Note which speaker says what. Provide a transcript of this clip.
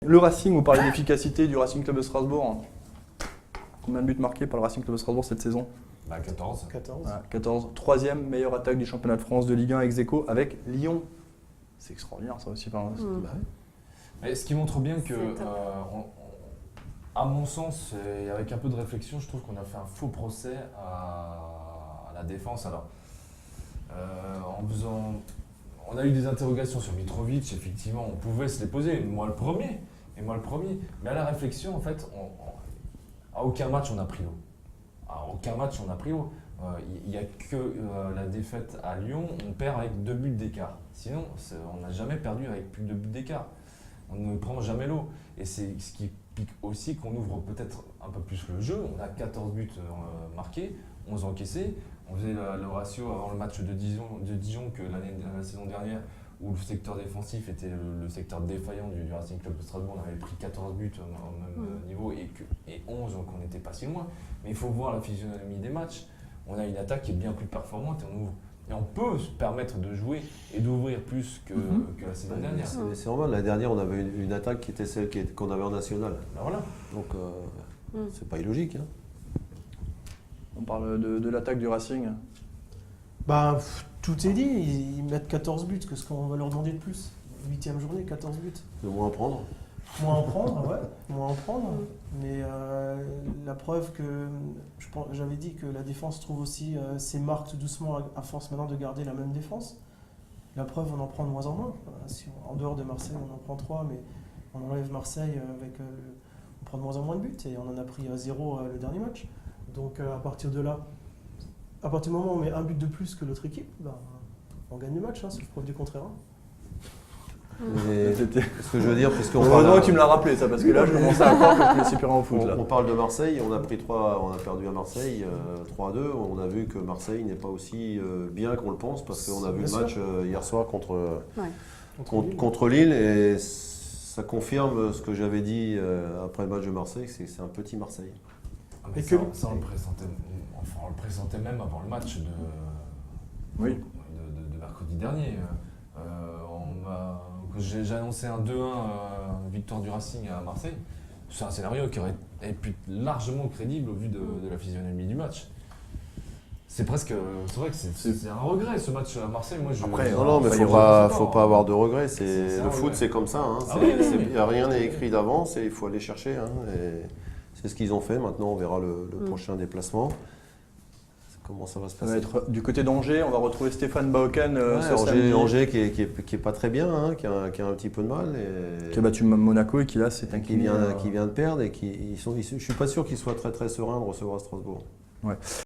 Speaker 1: Le Racing, vous parlez d'efficacité du Racing Club de Strasbourg. Combien de buts marqués par le Racing Club de Strasbourg cette saison?
Speaker 2: 14.
Speaker 1: 14. Troisième meilleure attaque du championnat de France de Ligue 1 ex aequo avec Lyon. C'est extraordinaire ça aussi.
Speaker 2: Mais ce qui montre bien que, à mon sens, et avec un peu de réflexion, je trouve qu'on a fait un faux procès à la défense. Alors, on a eu des interrogations sur Mitrovic, effectivement, on pouvait se les poser, moi le premier. Mais à la réflexion, en fait, à aucun match on a pris l'eau. Il n'y a que la défaite à Lyon, on perd avec 2 buts d'écart. Sinon, on n'a jamais perdu avec plus de 2 buts d'écart. On ne prend jamais l'eau. Et c'est ce qui pique aussi qu'on ouvre peut-être un peu plus le jeu. On a 14 buts marqués, 11 encaissés. On faisait le ratio avant le match de Dijon que la saison dernière, où le secteur défensif était le secteur défaillant du Racing Club de Strasbourg. On avait pris 14 buts au même niveau et 11, donc on n'était pas si loin. Mais il faut voir la physionomie des matchs. On a une attaque qui est bien plus performante et on peut se permettre de jouer et d'ouvrir plus que la saison dernière.
Speaker 3: C'est normal, l'année dernière on avait une attaque qui était celle qu'on avait en national.
Speaker 2: Ben voilà.
Speaker 3: Donc c'est pas illogique. Hein.
Speaker 1: On parle de l'attaque du Racing.
Speaker 4: Bah, tout est dit, ils mettent 14 buts, qu'est-ce qu'on va leur demander de plus? 8e journée, 14 buts.
Speaker 3: De moins en prendre.
Speaker 4: Moins en prendre, ouais, moins en prendre. Mais la preuve que, j'avais dit que la défense trouve aussi ses marques tout doucement à force maintenant de garder la même défense. La preuve, on en prend de moins en moins. En dehors de Marseille, on en prend 3, mais on enlève Marseille on prend de moins en moins de buts et on en a pris 0 le dernier match. Donc à partir de là, à partir du moment où on met un but de plus que l'autre équipe, on gagne le match, sauf preuve du contraire.
Speaker 3: Et ce que je veux dire, puisqu'on
Speaker 1: Heureusement que tu me l'as rappelé ça, parce que là je commençais à croire que je connaissais plus rien au foot.
Speaker 3: on parle de Marseille, on a perdu à Marseille 3-2. On a vu que Marseille n'est pas aussi bien qu'on le pense, parce qu'on a vu le match hier soir contre Lille, et ça confirme ce que j'avais dit après le match de Marseille, c'est un petit Marseille.
Speaker 2: Mais ça, on le pressentait même avant le match de mercredi dernier. J'ai annoncé un 2-1 victoire du Racing à Marseille. C'est un scénario qui aurait pu être largement crédible au vu de la physionomie du match. C'est vrai que c'est un regret ce match à Marseille. Moi,
Speaker 3: non, mais faut pas avoir de regrets. Le foot, c'est comme ça. Hein. Rien n'est écrit d'avance et il faut aller chercher. Hein. Et c'est ce qu'ils ont fait. Maintenant, on verra le prochain déplacement. Comment ça va se passer?
Speaker 1: Ça va être du côté d'Angers, on va retrouver Stéphane Baoken.
Speaker 3: Angers qui est pas très bien, hein, qui a un petit peu de mal.
Speaker 1: Qui a battu Monaco et qui là s'est incliné.
Speaker 3: Qui vient de perdre et je suis pas sûr qu'il soit très très serein de recevoir Strasbourg.
Speaker 1: Ouais.